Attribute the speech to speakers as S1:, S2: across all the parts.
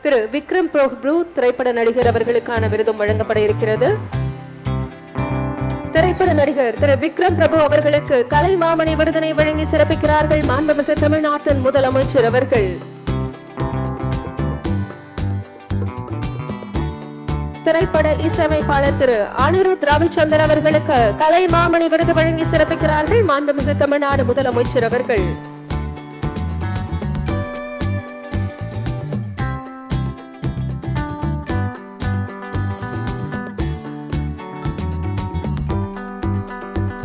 S1: திரு விக்ரம் பிரபு திரைப்பட நடிகர் அவர்களுக்கான விருதும் வழங்கப்பட இருக்கிறது. திரைப்பட நடிகர் திரு விக்ரம் பிரபு அவர்களுக்கு கலைமாமணி விருதினை வழங்கி சிறப்பிக்கிறார்கள் மாண்புமிகு தமிழ்நாட்டின் முதலமைச்சர் அவர்கள். திரைப்பட இசையமைப்பாளர் திரு அனிருத் ரவிச்சந்தர் அவர்களுக்கு கலைமாமணி விருது வழங்கி சிறப்பிக்கிறார்கள் மாண்புமிகு தமிழ்நாடு முதலமைச்சர் அவர்கள்.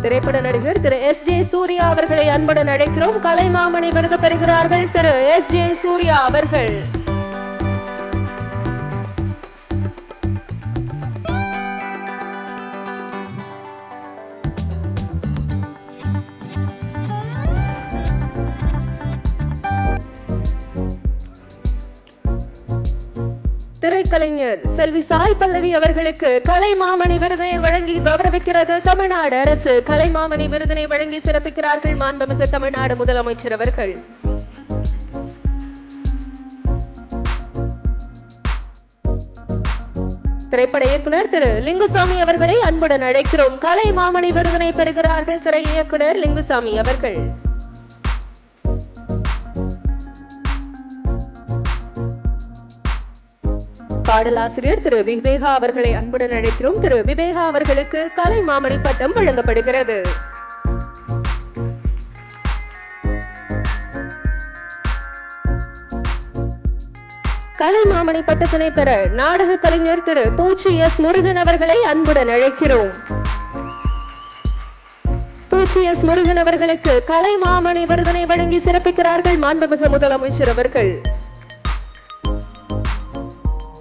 S1: திரைப்பட நடிகர் திரு எஸ்.ஜே. சூர்யா அவர்களை அன்புடன் அழைக்கிறோம். கலைமாமணி விருது பெறுகிறார்கள் திரு எஸ்.ஜே. சூர்யா அவர்கள். திரைக்கலைஞர் செல்வி சாய் பல்லவி அவர்களுக்கு கலைமாமணி விருதினை வழங்கி கௌரவிக்கிறது தமிழ்நாடு அரசு. கலைமாமணி விருதினை வழங்கி சிறப்பிக்கிறார்கள் மாண்புமிகு தமிழ்நாடு முதலமைச்சர் அவர்கள். திரைப்பட இயக்குனர் திரு லிங்குசாமி அவர்களை அன்புடன் அழைக்கிறோம். கலைமாமணி விருதினை பெறுகிறார்கள் திரை இயக்குனர் லிங்குசாமி அவர்கள். பாடலாசிரியர் திரு விவேகா அவர்களை அன்புடன் அழைக்கிறோம். திரு விவேகா அவர்களுக்கு கலைமாமணி பட்டம் வழங்கப்படுகிறது. கலைமாமணி பட்டத்தினை பெற நாடக கலைஞர் திரு பூச்சி எஸ் முருகன் அவர்களை அன்புடன் அழைக்கிறோம். பூச்சி எஸ் முருகன் அவர்களுக்கு கலைமாமணி விருதினை வழங்கி சிறப்பிக்கிறார்கள் மாண்புமிகு முதலமைச்சர் அவர்கள்.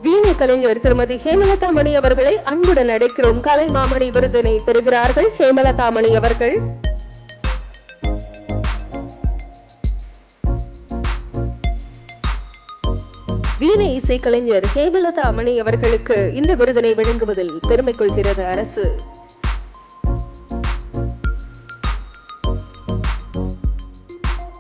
S1: வீணை கலைஞர் திருமதி ஹேமலதா மணி அவர்களை அன்புடன் அழைக்கிறோம். கலைமாமணி விருதினை பெறுகிறார்கள் ஹேமலதா மணி அவர்கள். வீணை இசை கலைஞர் ஹேமலதா மணி அவர்களுக்கு இந்த விருதினை வழங்குவதில் பெருமை கொள்கிறது அரசு.